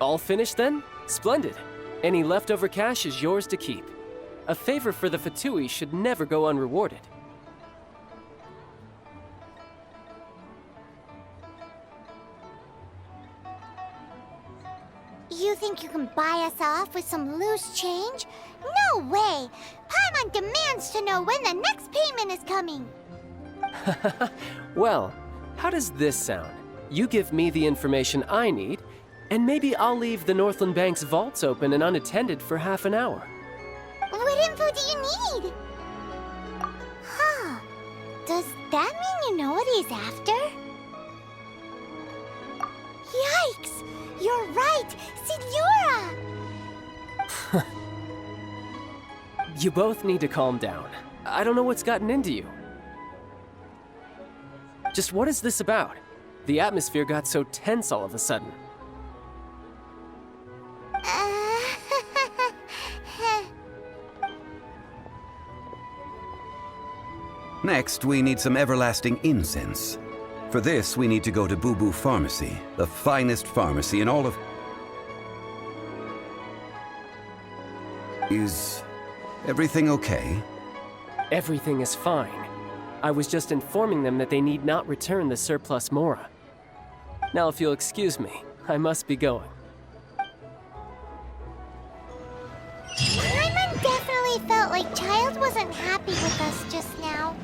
All finished then? Splendid. Any leftover cash is yours to keep. A favor for the Fatui should never go unrewarded. You think you can buy us off with some loose change? No way! Paimon demands to know when the next payment is coming! Well, how does this sound? You give me the information I need, and maybe I'll leave the Northland Bank's vaults open and unattended for half an hour. What info do you need? Huh. Does that mean you know what he's after? Yikes! You're right! Signora! You both need to calm down. I don't know what's gotten into you. Just what is this about? The atmosphere got so tense all of a sudden. Next, we need some everlasting incense. For this, we need to go to Boo Boo Pharmacy, the finest pharmacy in all of... Is everything okay? Everything is fine. I was just informing them that they need not return the surplus Mora. Now, if you'll excuse me, I must be going. Paimon definitely felt like Child wasn't happy with us just now.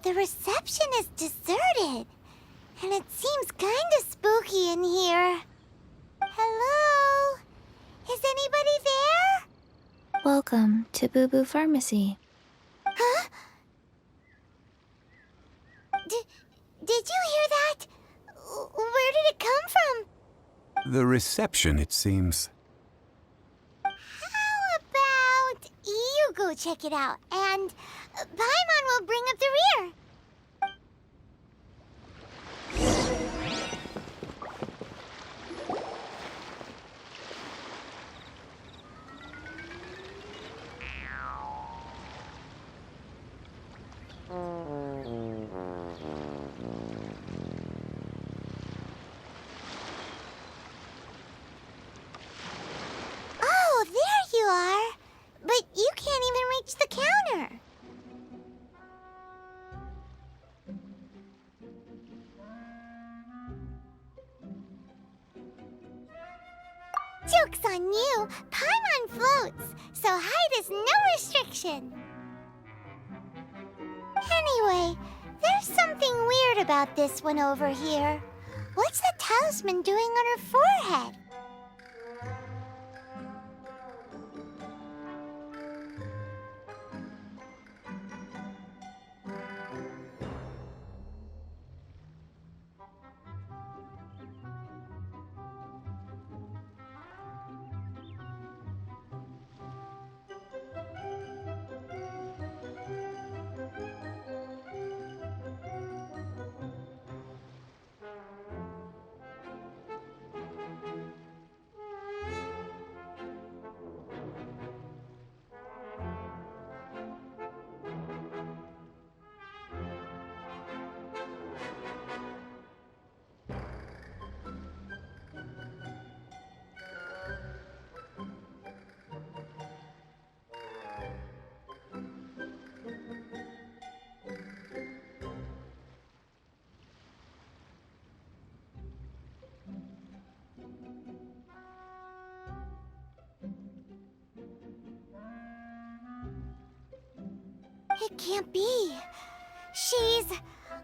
The reception is deserted, and it seems kinda spooky in here. Hello? Is anybody there? Welcome to Boo Boo Pharmacy. Huh? Did you hear that? Where did it come from? The reception, it seems. How about you go check it out, and Paimon will bring up the rear. Oh, there you are. But you can't even reach the counter. Joke's on you! Paimon floats, so height is no restriction. Anyway, there's something weird about this one over here. What's the talisman doing on her forehead? can't be. She's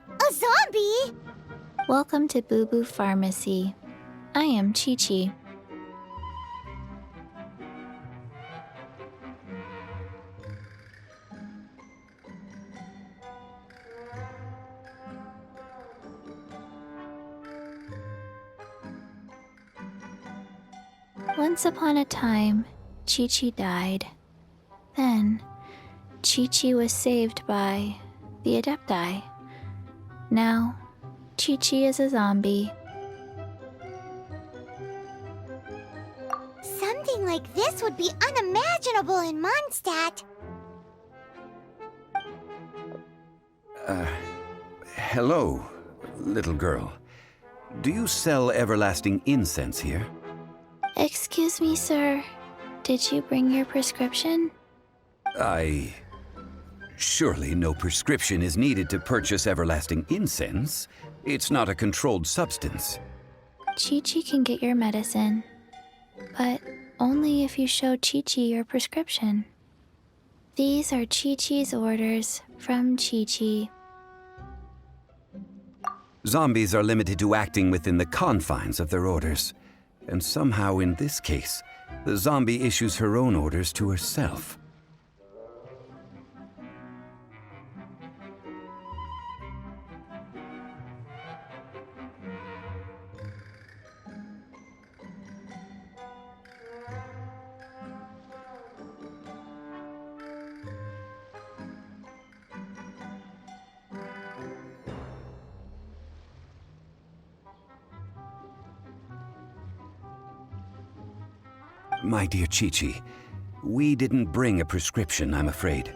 a zombie! Welcome to Boo Boo Pharmacy. I am Chi-Chi. Once upon a time, Chi-Chi died. Then, Chi-Chi was saved by the Adepti. Now, Chi-Chi is a zombie. Something like this would be unimaginable in Mondstadt. Hello, little girl. Do you sell everlasting incense here? Excuse me, sir. Did you bring your prescription? Surely no prescription is needed to purchase everlasting incense. It's not a controlled substance. Chi-Chi can get your medicine, but only if you show Chi-Chi your prescription. These are Chi-Chi's orders from Chi-Chi. Zombies are limited to acting within the confines of their orders. And somehow in this case, the zombie issues her own orders to herself. My dear Chi-Chi, we didn't bring a prescription, I'm afraid.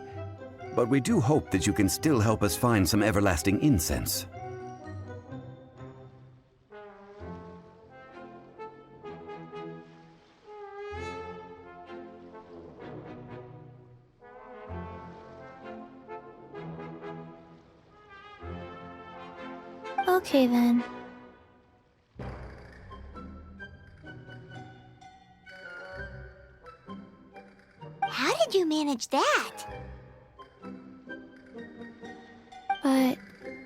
But we do hope that you can still help us find some everlasting incense. Okay then. How did you manage that? But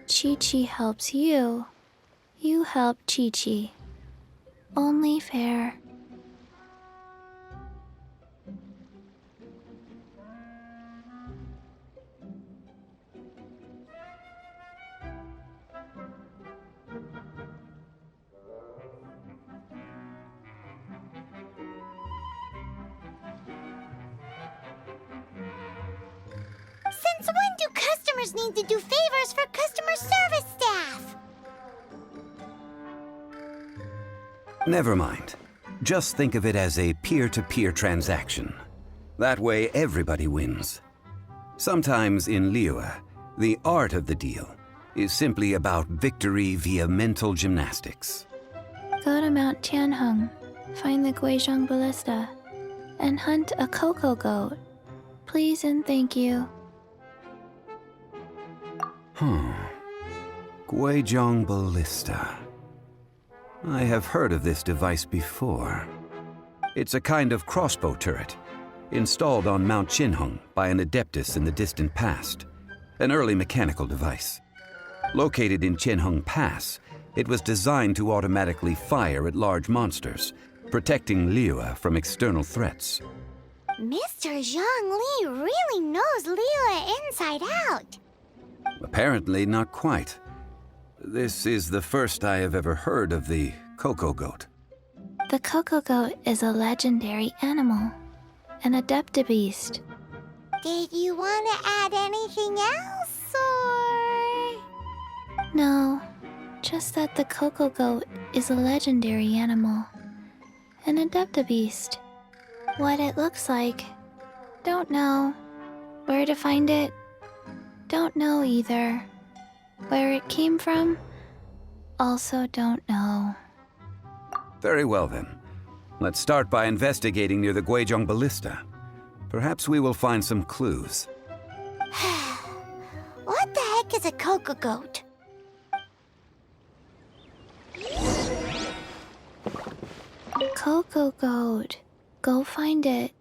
Chi-Chi helps you. You help Chi-Chi. Only fair. Since when do customers need to do favors for customer service staff? Never mind. Just think of it as a peer-to-peer transaction. That way everybody wins. Sometimes in Liyue, the art of the deal is simply about victory via mental gymnastics. Go to Mount Tianheng, find the Guizhong Ballista, and hunt a cocoa goat. Please and thank you. Guizhong Ballista. I have heard of this device before. It's a kind of crossbow turret, installed on Mount Qinheng by an adeptus in the distant past, an early mechanical device. Located in Qinheng Pass, it was designed to automatically fire at large monsters, protecting Liyue from external threats. Mr. Zhang Li really knows Liyue inside out. Apparently not quite. This is the first I have ever heard of the cocoa goat. The cocoa goat is a legendary animal, an adeptabeast. Did you want to add anything else, or...? No, just that the cocoa goat is a legendary animal, an adeptabeast. What it looks like, don't know. Where to find it, don't know either. Where it came from, also don't know. Very well then. Let's start by investigating near the Guizhong Ballista. Perhaps we will find some clues. What the heck is a cocoa goat? Cocoa goat. Go find it.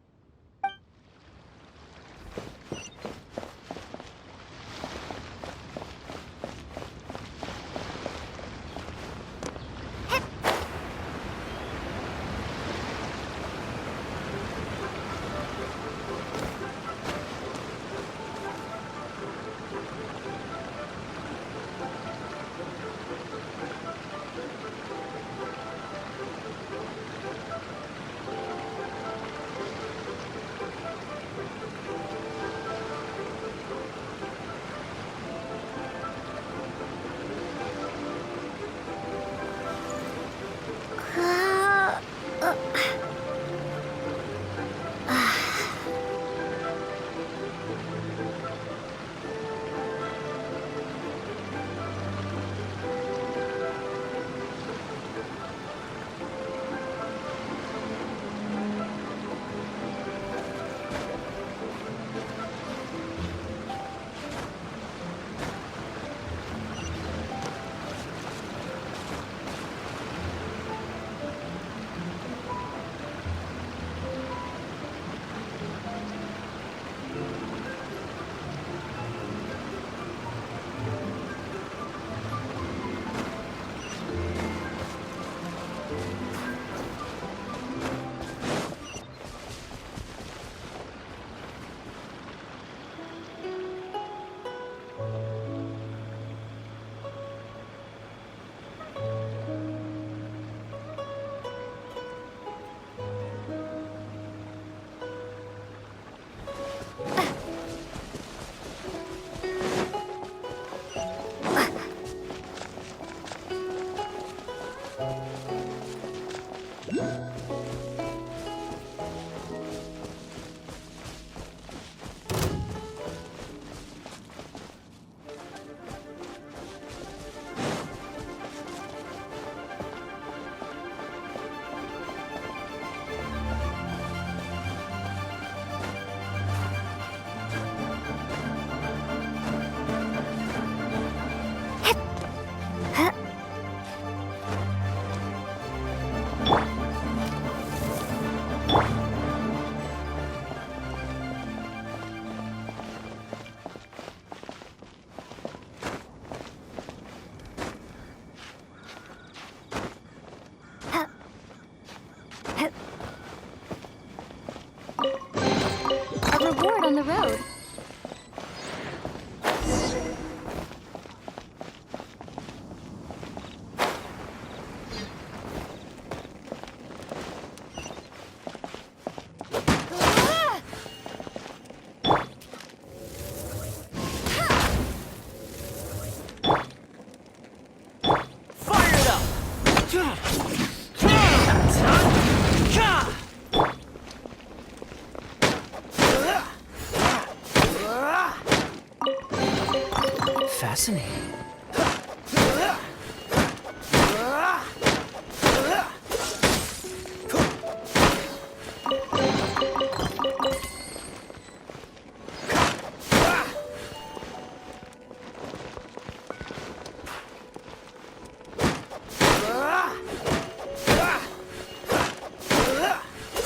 Fascinating.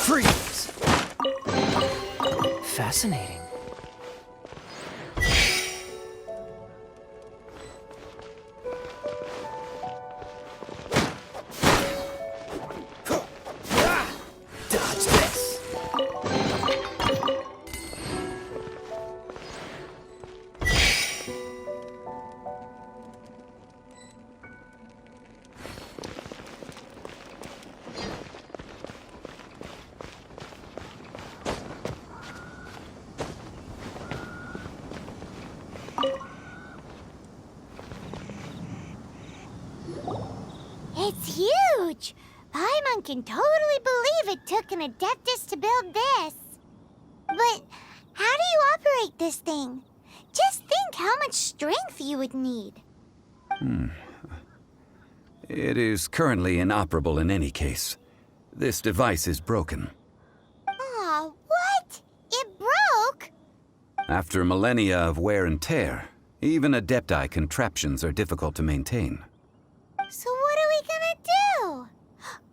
Freeze! Fascinating. Dodge this! It's huge! Paimon can totally believe it took an Adeptus to build this. But how do you operate this thing? Just think how much strength you would need. It is currently inoperable in any case. This device is broken. Aw, what? It broke? After millennia of wear and tear, even Adepti contraptions are difficult to maintain. So what are we gonna do?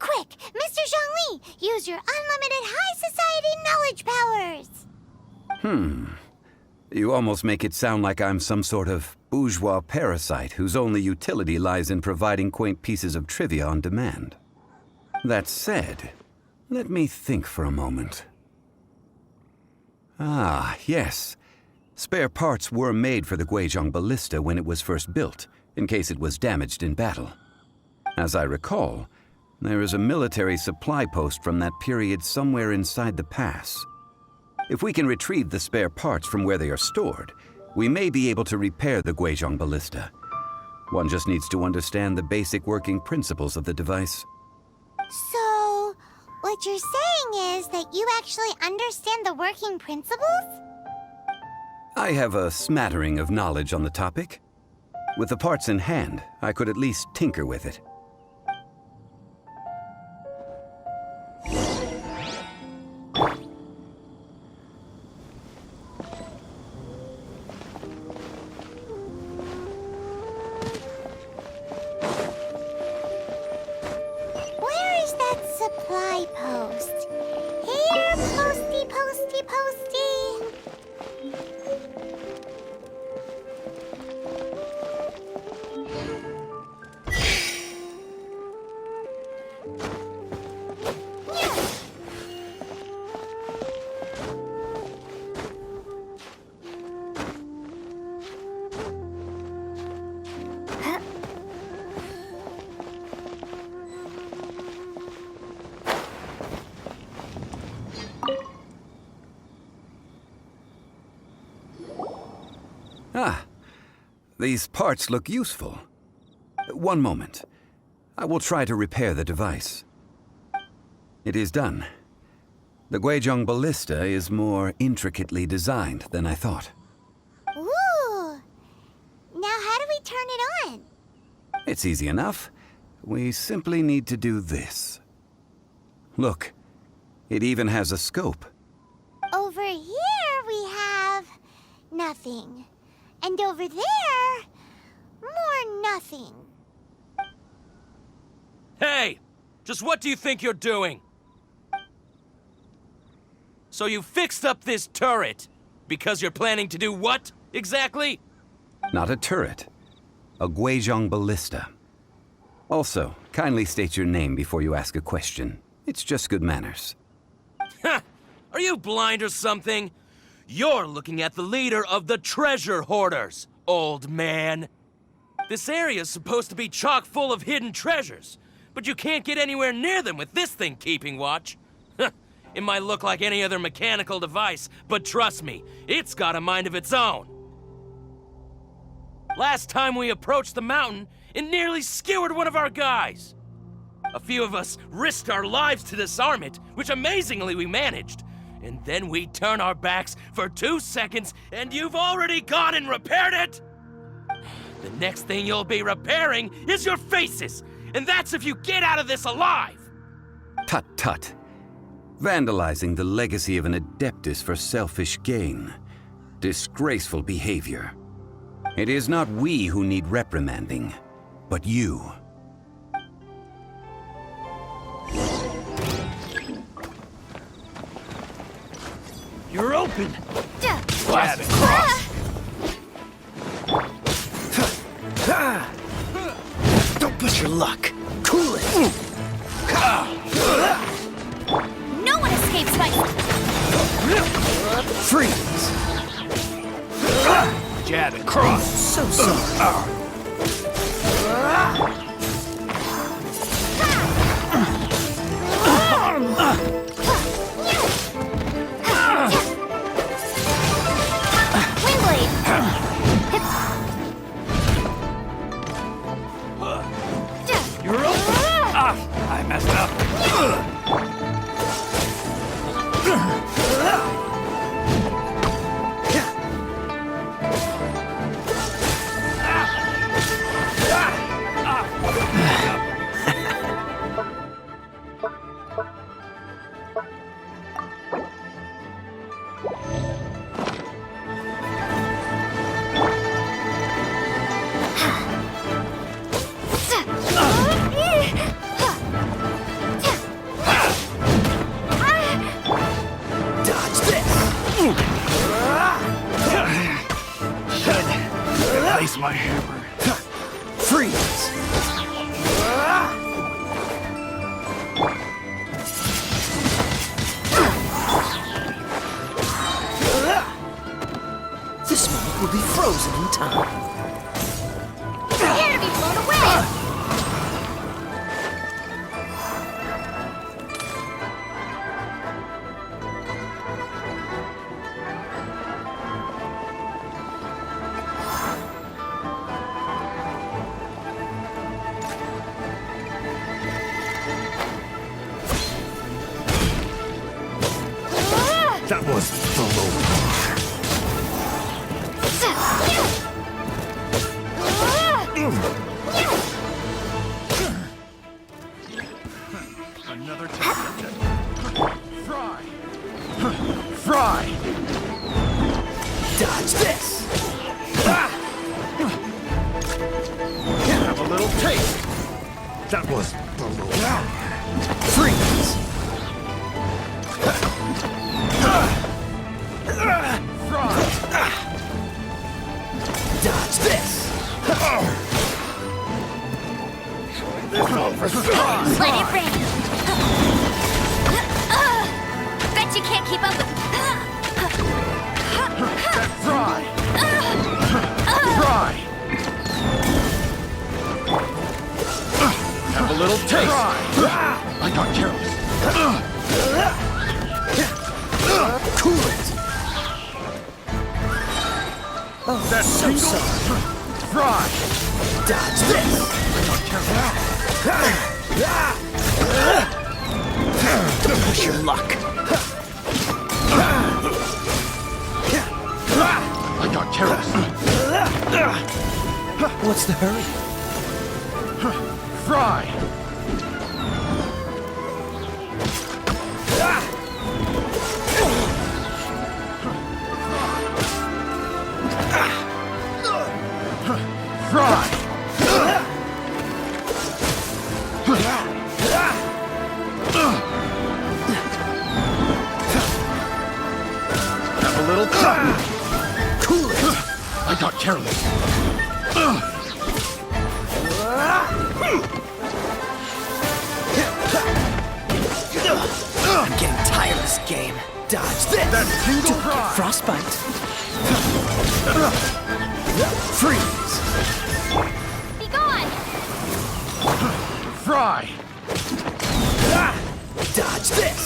Quick, Mr. Zhongli, use your unlimited high society knowledge powers! You almost make it sound like I'm some sort of bourgeois parasite whose only utility lies in providing quaint pieces of trivia on demand. That said, let me think for a moment. Ah, yes. Spare parts were made for the Guizhong Ballista when it was first built, in case it was damaged in battle. As I recall, there is a military supply post from that period somewhere inside the pass. If we can retrieve the spare parts from where they are stored, we may be able to repair the Guizhong Ballista. One just needs to understand the basic working principles of the device. So, what you're saying is that you actually understand the working principles? I have a smattering of knowledge on the topic. With the parts in hand, I could at least tinker with it. Where is that supply post? Here, posty, posty, posty! Ah, these parts look useful. One moment. I will try to repair the device. It is done. The Guizhong Ballista is more intricately designed than I thought. Ooh! Now how do we turn it on? It's easy enough. We simply need to do this. Look, it even has a scope. Over here we have nothing. And over there, more nothing. Hey! Just what do you think you're doing? So you fixed up this turret because you're planning to do what, exactly? Not a turret. A Guizhong Ballista. Also, kindly state your name before you ask a question. It's just good manners. Ha! Are you blind or something? You're looking at the leader of the treasure hoarders, old man. This area's supposed to be chock full of hidden treasures, but you can't get anywhere near them with this thing keeping watch. It might look like any other mechanical device, but trust me, it's got a mind of its own. Last time we approached the mountain, it nearly skewered one of our guys. A few of us risked our lives to disarm it, which amazingly we managed. And then we turn our backs for 2 seconds, and you've already gone and repaired it? The next thing you'll be repairing is your faces! And that's if you get out of this alive! Tut tut. Vandalizing the legacy of an Adeptus for selfish gain. Disgraceful behavior. It is not we who need reprimanding, but you. You're open. Jab it, cross! Don't push your luck. Cool it. No one escapes my... Freeze. Jab it, cross. So sorry. You're open. I messed up. Dodge this. Should replace my hammer. Freeze. This moment will be frozen in time. Prepare to be blown away! That was below par. Another test. Fry. Fry. Dodge this. Have a little taste. That was below par. Freeze. Dodge this! Let it rain! Bet you can't keep up with... Fry! Fry! Have a little taste! I got careless. Cool it! Oh, that's so sorry. Fry! Dodge this! Push your luck. I got careless. What's the hurry? Fry! Fry! Have a little time. Cool it. I got careless. I'm getting tired of this game. Dodge this. That single fry. Frostbite. Freeze. Be gone! Fry! Dodge this!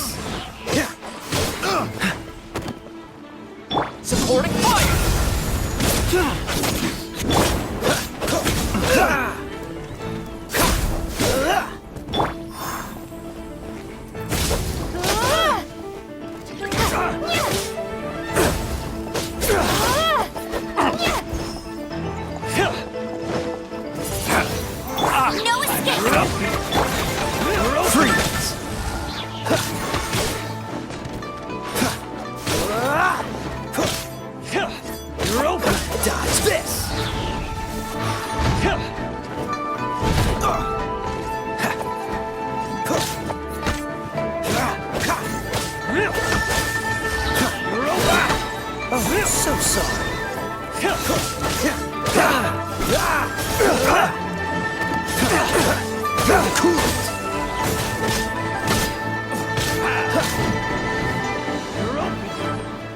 Supporting fire!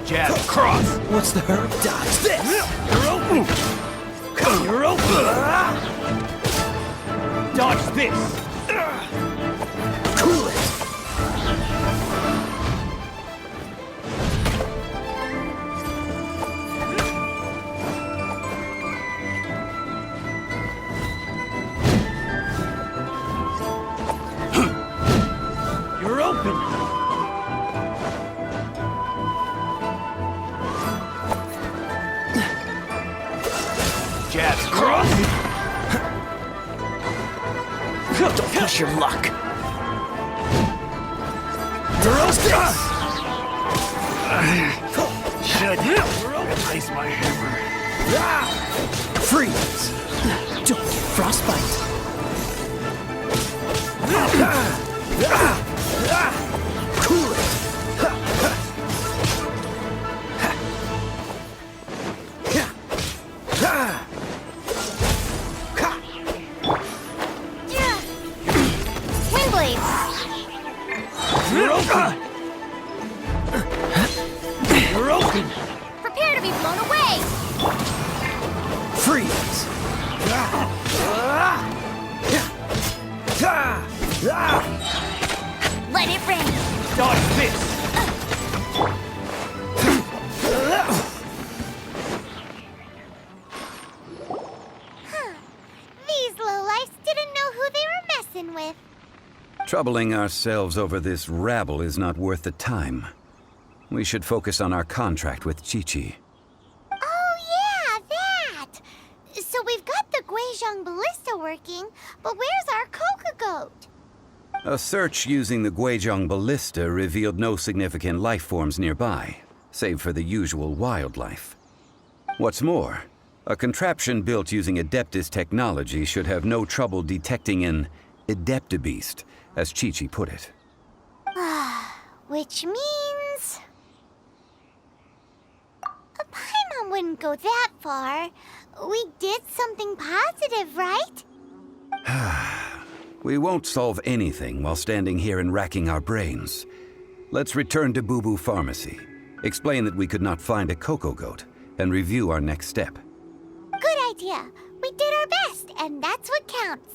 Jab cross. What's the hurry? Dodge this! You're open. You're open. Dodge this. Cool it! You're open. Jabs cross. Don't push your luck. You're open. Should replace my hammer. Freeze! Don't frostbite. Cool it! Windblade! You're open. You're open. Prepare to be blown away! Freeze! Let it rain! Dodge this. These lowlifes didn't know who they were messing with. Troubling ourselves over this rabble is not worth the time. We should focus on our contract with Chi-Chi. Oh yeah, that! So we've got the Guizhong Ballista working, but where's our Coca Goat? A search using the Guizhong Ballista revealed no significant life forms nearby, save for the usual wildlife. What's more, a contraption built using Adeptus technology should have no trouble detecting an Adeptabeast, as Chi-Chi put it. Which means... Paimon wouldn't go that far. We did something positive, right? We won't solve anything while standing here and racking our brains. Let's return to Boo Boo Pharmacy, explain that we could not find a Coco Goat, and review our next step. Good idea. We did our best, and that's what counts.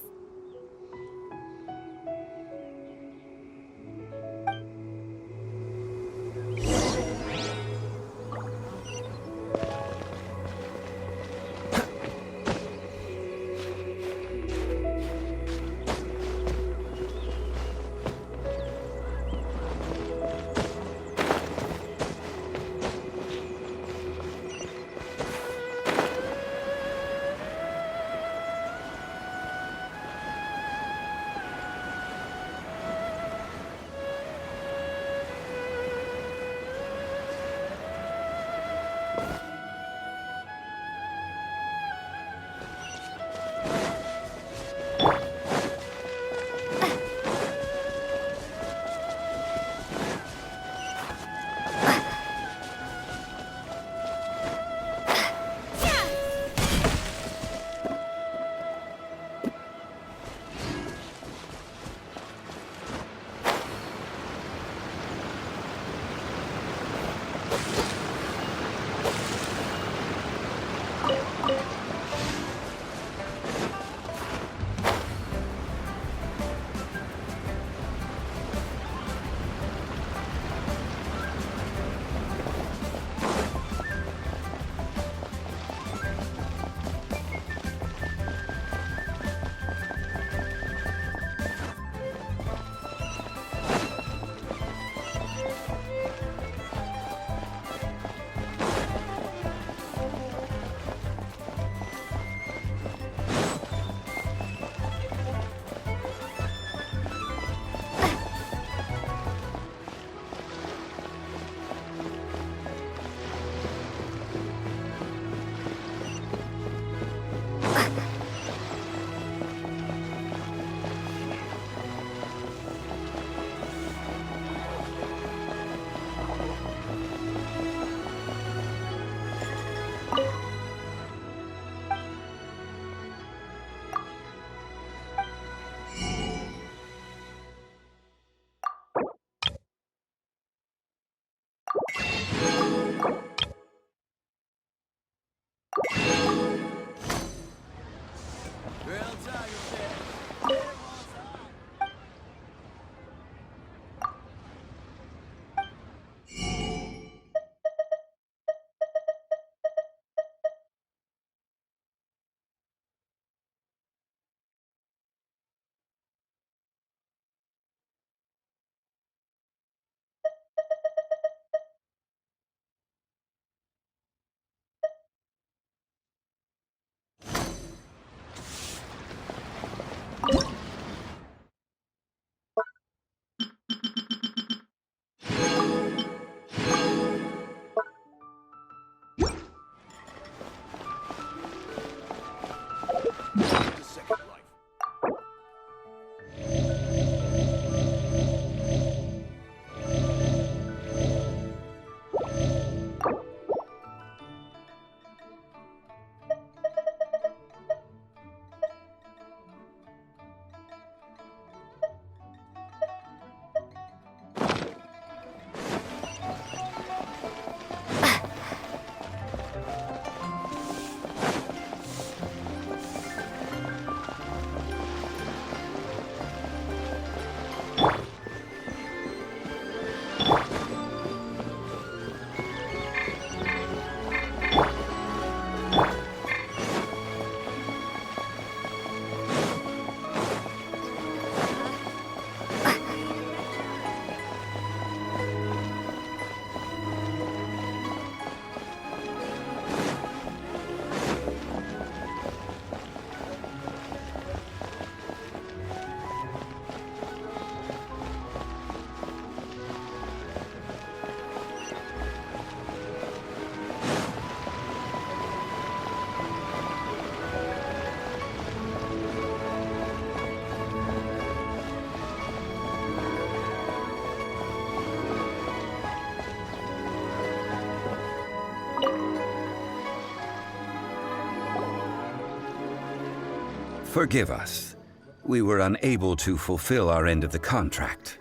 Forgive us. We were unable to fulfill our end of the contract.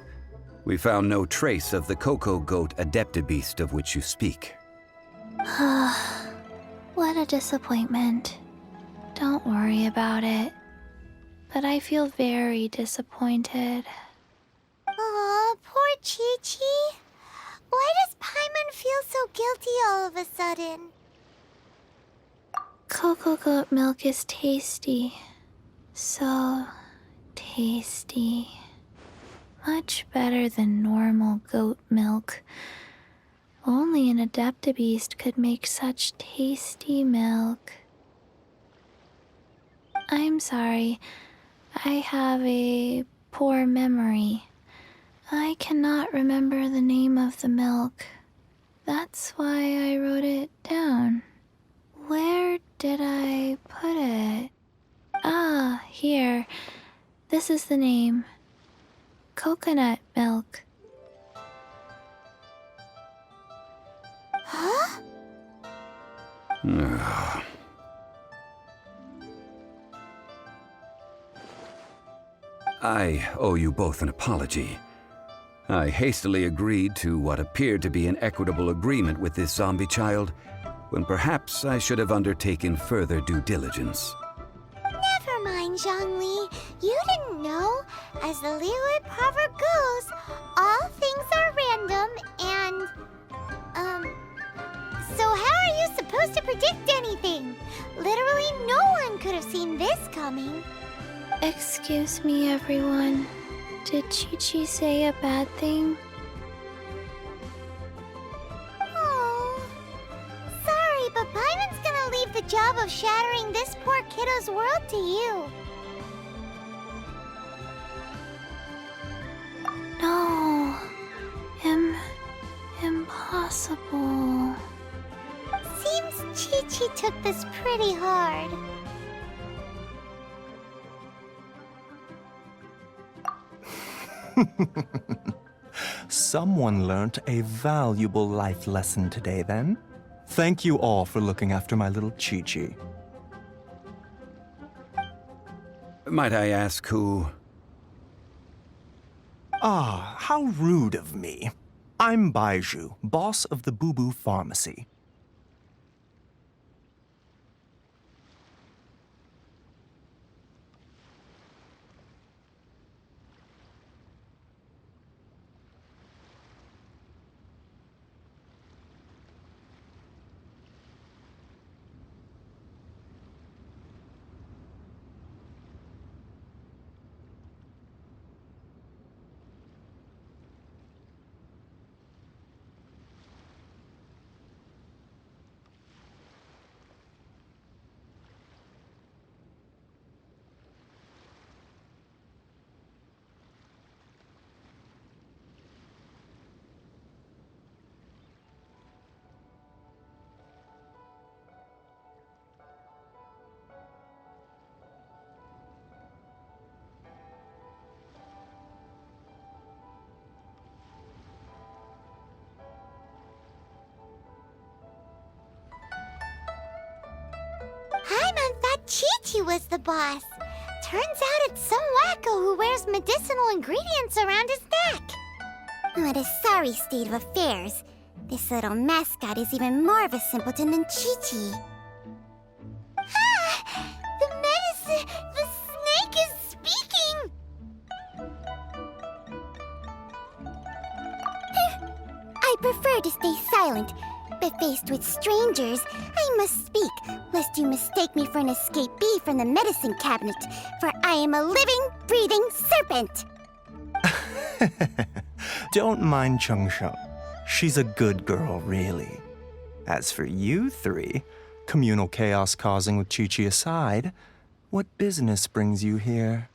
We found no trace of the Cocoa Goat Adeptabeast of which you speak. What a disappointment. Don't worry about it. But I feel very disappointed. Aw, poor Chi-Chi. Why does Paimon feel so guilty all of a sudden? Cocoa goat milk is tasty. So tasty. Much better than normal goat milk. Only an Adeptabeast could make such tasty milk. I'm sorry. I have a poor memory. I cannot remember the name of the milk. That's why I wrote it down. Where did I put it? Ah, here. This is the name. Coconut milk. Huh? I owe you both an apology. I hastily agreed to what appeared to be an equitable agreement with this zombie child, when perhaps I should have undertaken further due diligence. Never mind, Zhongli. You didn't know. As the Liyue proverb goes, all things are random and... So how are you supposed to predict anything? Literally no one could have seen this coming. Excuse me, everyone. Did Chi-Chi say a bad thing? Oh, sorry, but Paimon's gonna leave the job of shattering this poor kiddo's world to you. No. Impossible. Seems Chi-Chi took this pretty hard. Someone learnt a valuable life lesson today, then. Thank you all for looking after my little Chi-Chi. Might I ask who... Ah, how rude of me. I'm Baiju, boss of the Boo Boo Pharmacy. Chi-Chi was the boss. Turns out it's some wacko who wears medicinal ingredients around his neck. What a sorry state of affairs. This little mascot is even more of a simpleton than Chi-Chi. Ah! The snake is speaking! I prefer to stay silent, but faced with strangers, I must speak, lest you mistake me for an escapee from the medicine cabinet, for I am a living, breathing serpent! Don't mind Chung Sheng. She's a good girl, really. As for you three, communal chaos causing with Chi-Chi aside, what business brings you here?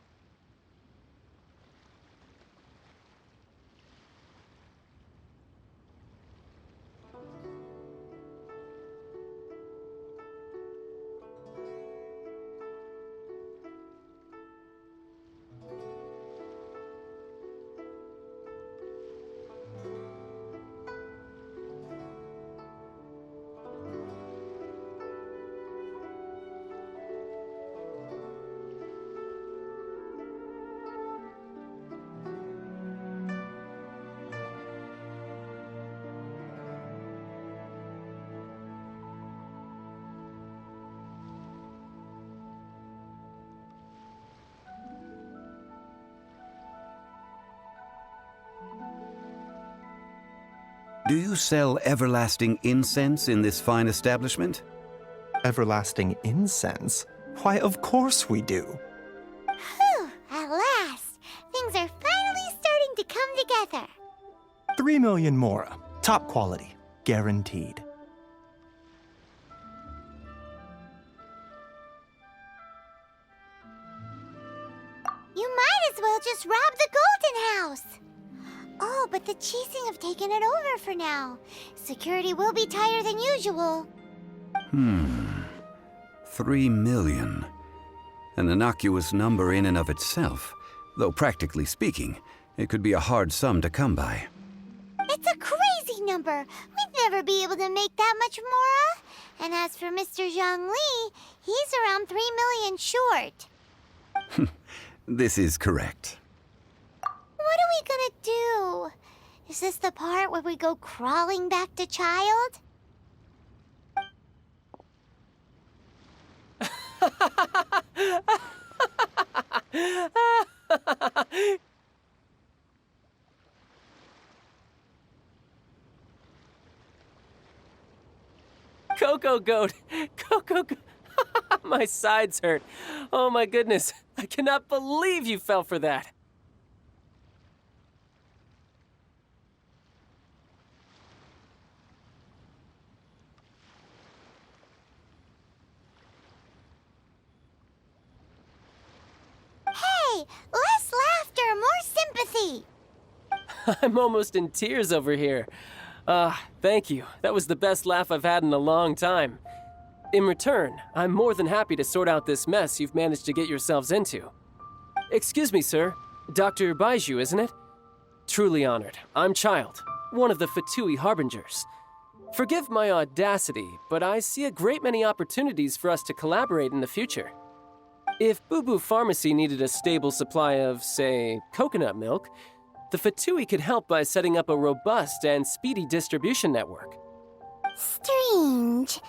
Do you sell everlasting incense in this fine establishment? Everlasting incense? Why, of course we do. Whew, at last! Things are finally starting to come together. 3 million mora. Top quality. Guaranteed. You might as well just rob the Golden House! Oh, but the Cheesing have taken it over for now. Security will be tighter than usual. 3 million. An innocuous number in and of itself, though practically speaking, it could be a hard sum to come by. It's a crazy number. We'd never be able to make that much mora. And as for Mr. Zhang Li, he's around 3 million short. This is correct. What are we gonna do? Is this the part where we go crawling back to child? Coco Goat! Coco Goat! My sides hurt. Oh my goodness. I cannot believe you fell for that. Hey, less laughter, more sympathy. I'm almost in tears over here. Thank you. That was the best laugh I've had in a long time. In return, I'm more than happy to sort out this mess you've managed to get yourselves into. Excuse me, sir. Dr. Baiju, isn't it? Truly honored. I'm Child, one of the Fatui Harbingers. Forgive my audacity, but I see a great many opportunities for us to collaborate in the future. If Boo Boo Pharmacy needed a stable supply of, say, coconut milk, the Fatui could help by setting up a robust and speedy distribution network. Strange.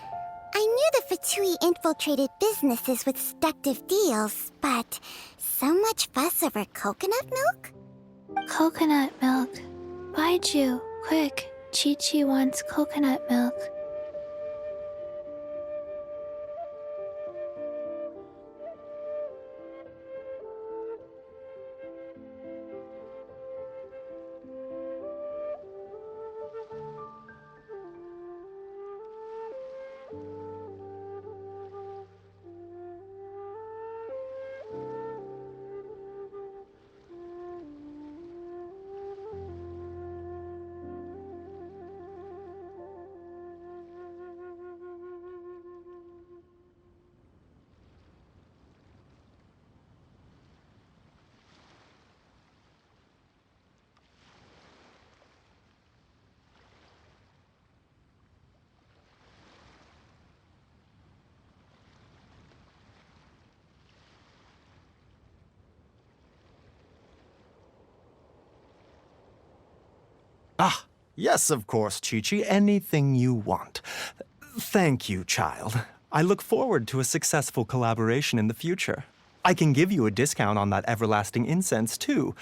I knew the Fatui infiltrated businesses with seductive deals, but so much fuss over coconut milk? Coconut milk. Baiju, quick. Chi-Chi wants coconut milk. Ah, yes, of course, Chi-Chi. Anything you want. Thank you, child. I look forward to a successful collaboration in the future. I can give you a discount on that everlasting incense, too.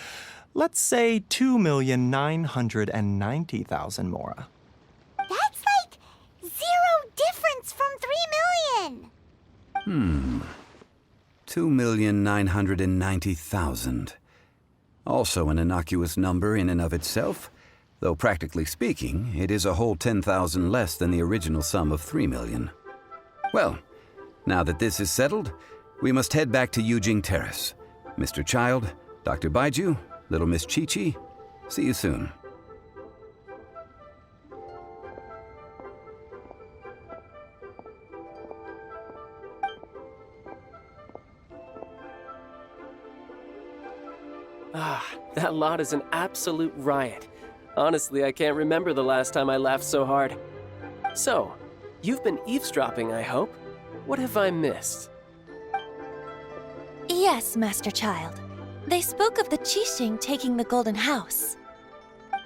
Let's say 2,990,000 Mora. That's like 0 difference from 3 million. 2,990,000. Also an innocuous number in and of itself, though practically speaking, it is a whole 10,000 less than the original sum of 3 million. Well, now that this is settled, we must head back to Yujing Terrace. Mr. Child, Dr. Baiju, little Miss Chi-Chi, see you soon. Ah, that lot is an absolute riot. Honestly, I can't remember the last time I laughed so hard. So, you've been eavesdropping, I hope? What have I missed? Yes, Master Child. They spoke of the Qixing taking the Golden House.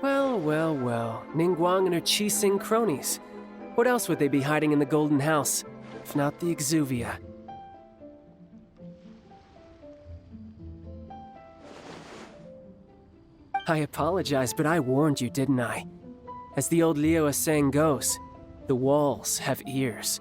Well, well, well. Ningguang and her Qixing cronies. What else would they be hiding in the Golden House, if not the Exuvia? I apologize, but I warned you, didn't I? As the old Liu saying goes, the walls have ears.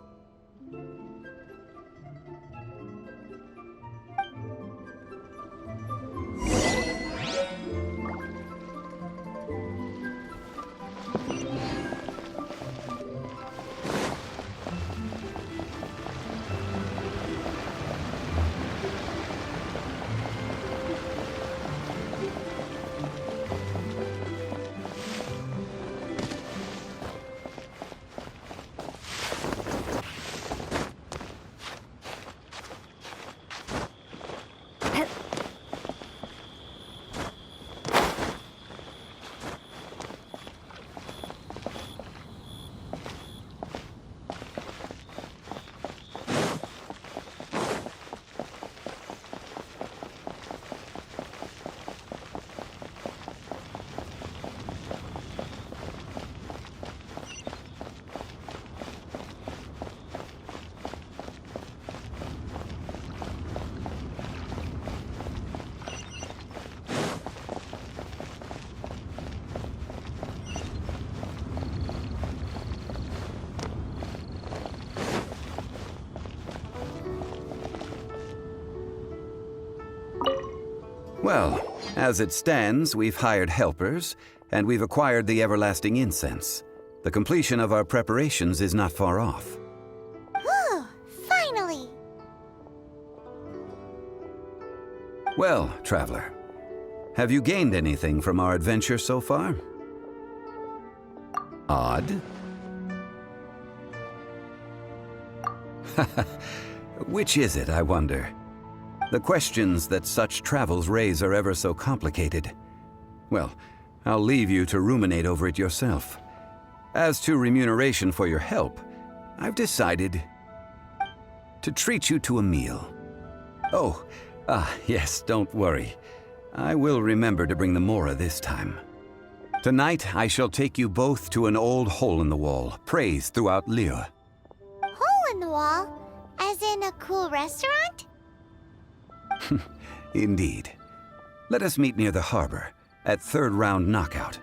Well, as it stands, we've hired helpers, and we've acquired the everlasting incense. The completion of our preparations is not far off. Whew, finally. Well, traveler, have you gained anything from our adventure so far? Odd? Which is it, I wonder? The questions that such travels raise are ever so complicated. Well, I'll leave you to ruminate over it yourself. As to remuneration for your help, I've decided to treat you to a meal. Oh, yes, don't worry. I will remember to bring the Mora this time. Tonight, I shall take you both to an old hole-in-the-wall, praised throughout Liyue. Hole in the wall? As in a cool restaurant? Indeed. Let us meet near the harbor, at third round knockout.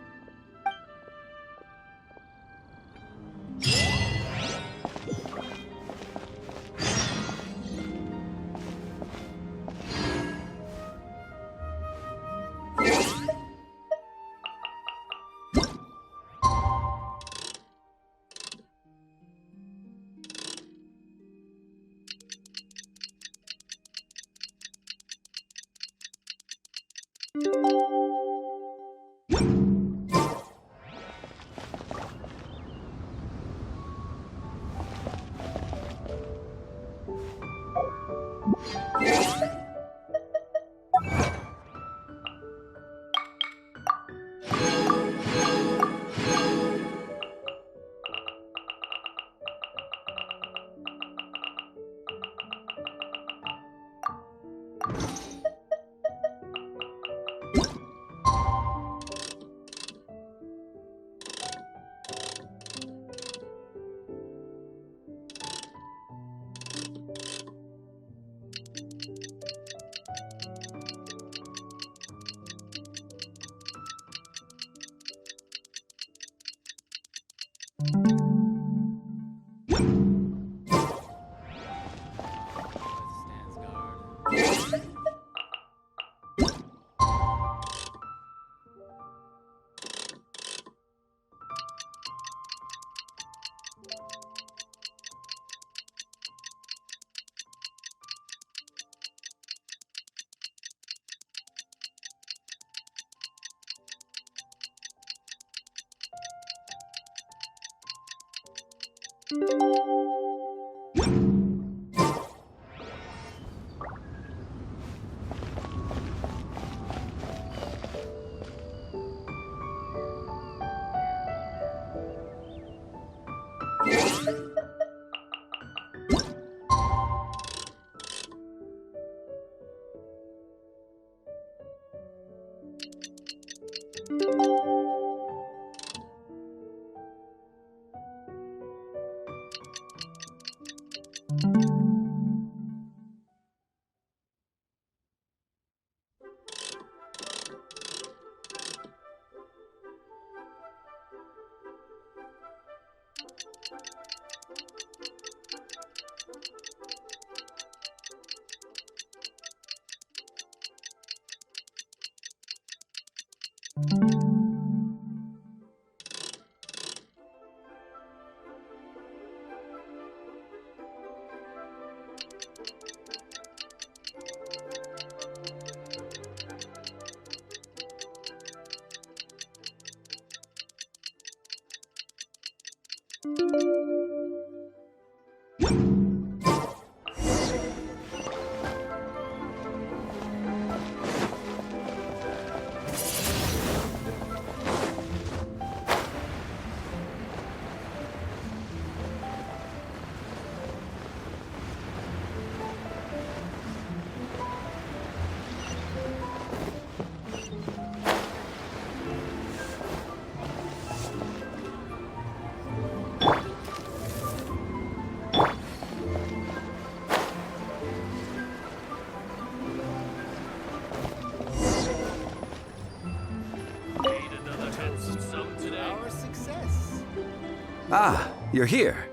Ah, you're here.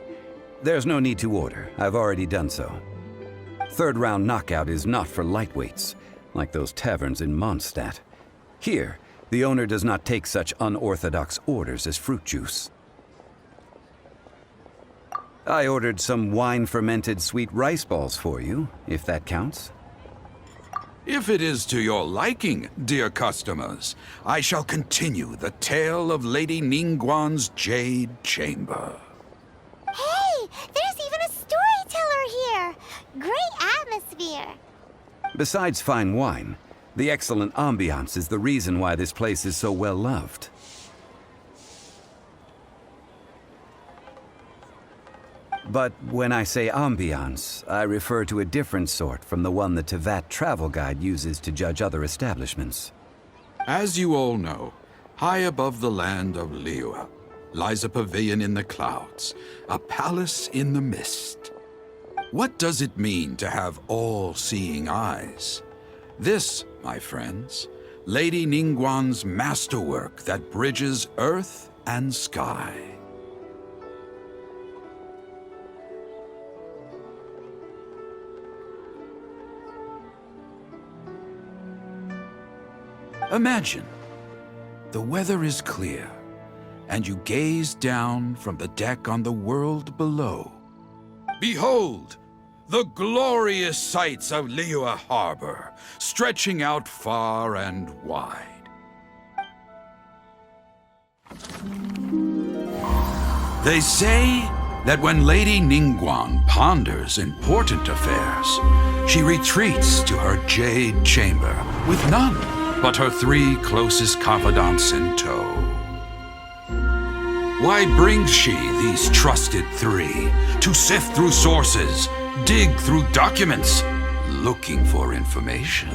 There's no need to order. I've already done so. Third round knockout is not for lightweights, like those taverns in Mondstadt. Here, the owner does not take such unorthodox orders as fruit juice. I ordered some wine-fermented sweet rice balls for you, if that counts. If it is to your liking, dear customers, I shall continue the tale of Lady Ningguang's Jade Chamber. Hey, there's even a storyteller here! Great atmosphere! Besides fine wine, the excellent ambiance is the reason why this place is so well loved. But when I say ambiance, I refer to a different sort from the one the Tevat travel guide uses to judge other establishments. As you all know, high above the land of Liyue lies a pavilion in the clouds, a palace in the mist. What does it mean to have all-seeing eyes? This, my friends, Lady Ningguang's masterwork that bridges earth and sky. Imagine, the weather is clear, and you gaze down from the deck on the world below. Behold, the glorious sights of Liyue Harbor, stretching out far and wide. They say that when Lady Ningguang ponders important affairs, she retreats to her jade chamber with none but her 3 closest confidants in tow. Why brings she these trusted 3 to sift through sources, dig through documents, looking for information?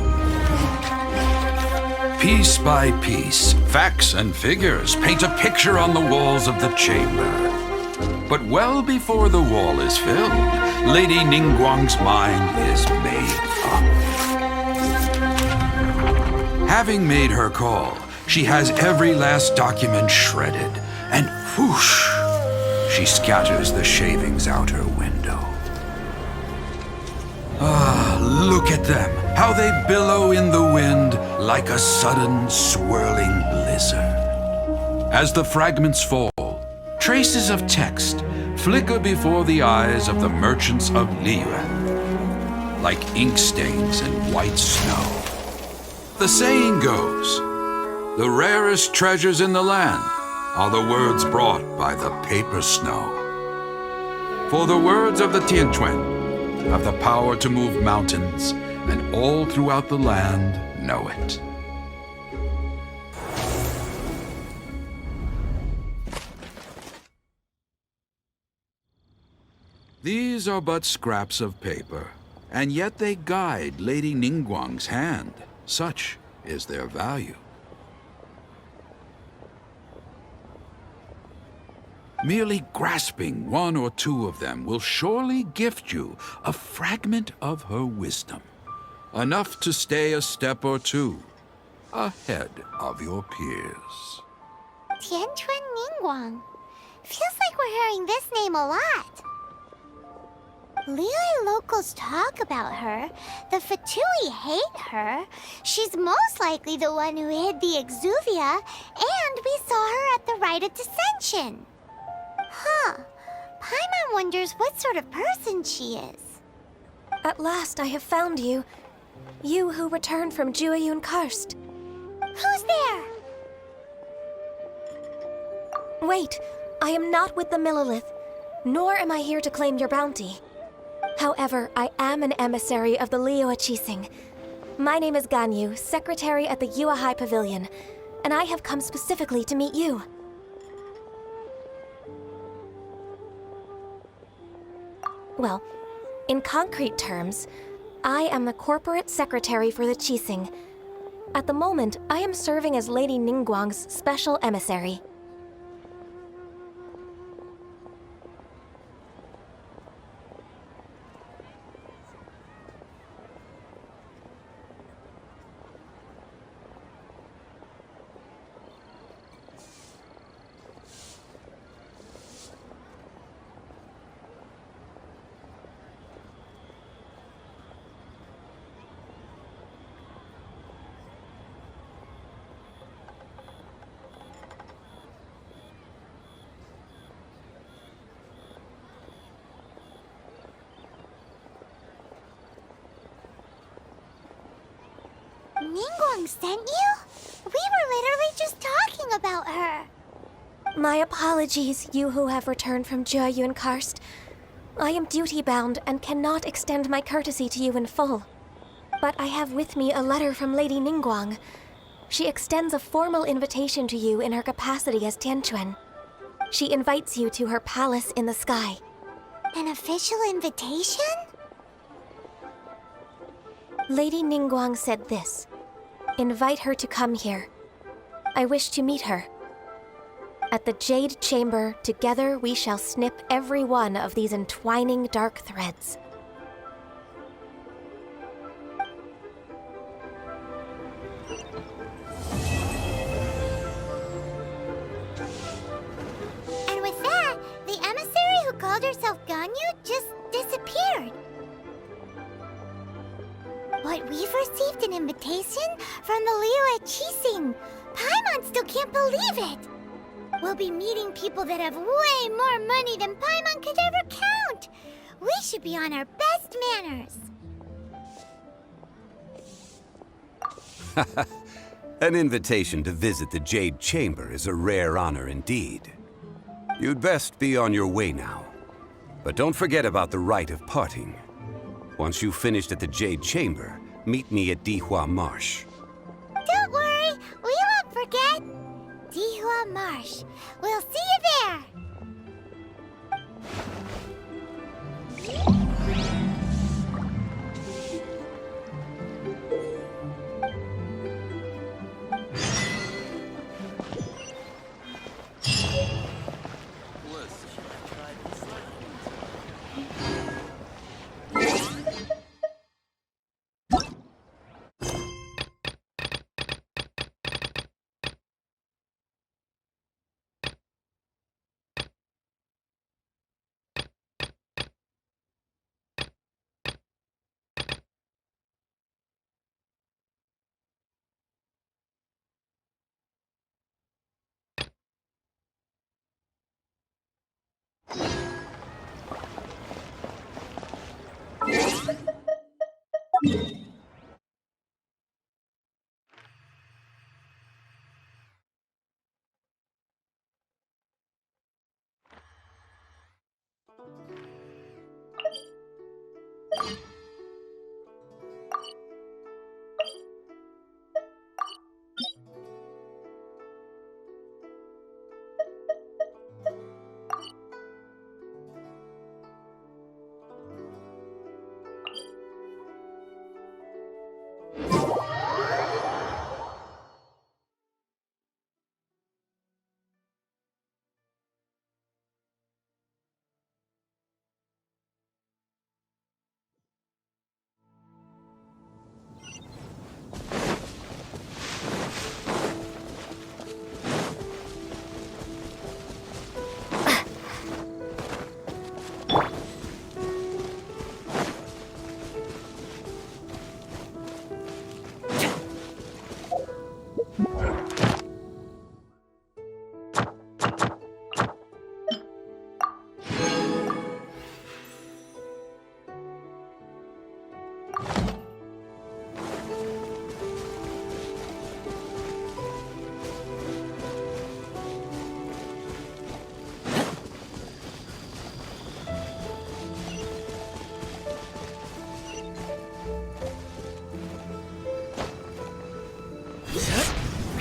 Piece by piece, facts and figures paint a picture on the walls of the chamber. But well before the wall is filled, Lady Ningguang's mind is made up. Having made her call, she has every last document shredded, and whoosh, she scatters the shavings out her window. Ah, look at them, how they billow in the wind like a sudden swirling blizzard. As the fragments fall, traces of text flicker before the eyes of the merchants of Liyue, like ink stains in white snow. The saying goes, the rarest treasures in the land are the words brought by the paper snow. For the words of the Tianquan have the power to move mountains, and all throughout the land know it. These are but scraps of paper, and yet they guide Lady Ningguang's hand. Such is their value. Merely grasping one or two of them will surely gift you a fragment of her wisdom, enough to stay a step or two ahead of your peers. Tianquan Ningguang. Feels like we're hearing this name a lot. Liyue locals talk about her. The Fatui hate her. She's most likely the one who hid the Exuvia, and we saw her at the Rite of Dissension. Huh. Paimon wonders what sort of person she is. At last I have found you. You who returned from Jueyun Karst. Who's there? Wait, I am not with the Millelith, nor am I here to claim your bounty. However, I am an emissary of the Liyue Qixing. My name is Ganyu, secretary at the Yuehai Pavilion, and I have come specifically to meet you. Well, in concrete terms, I am the corporate secretary for the Qixing. At the moment, I am serving as Lady Ningguang's special emissary. Ningguang sent you? We were literally just talking about her. My apologies, you who have returned from Jueyun Karst. I am duty-bound and cannot extend my courtesy to you in full. But I have with me a letter from Lady Ningguang. She extends a formal invitation to you in her capacity as Tianquan. She invites you to her palace in the sky. An official invitation? Lady Ningguang said this. Invite her to come here. I wish to meet her. At the Jade Chamber, together we shall snip every one of these entwining dark threads. And with that, the emissary who called herself Ganyu just disappeared. But we've received an invitation from the Liyue Qixing. Paimon still can't believe it. We'll be meeting people that have way more money than Paimon could ever count. We should be on our best manners. An invitation to visit the Jade Chamber is a rare honor indeed. You'd best be on your way now. But don't forget about the rite of parting. Once you've finished at the Jade Chamber, meet me at Dihua Marsh. Don't worry, we won't forget. Dihua Marsh. We'll see you there.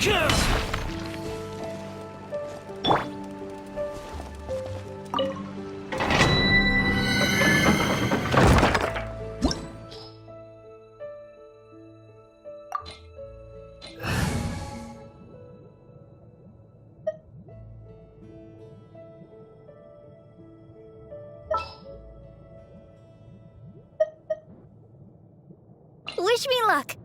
Wish me luck.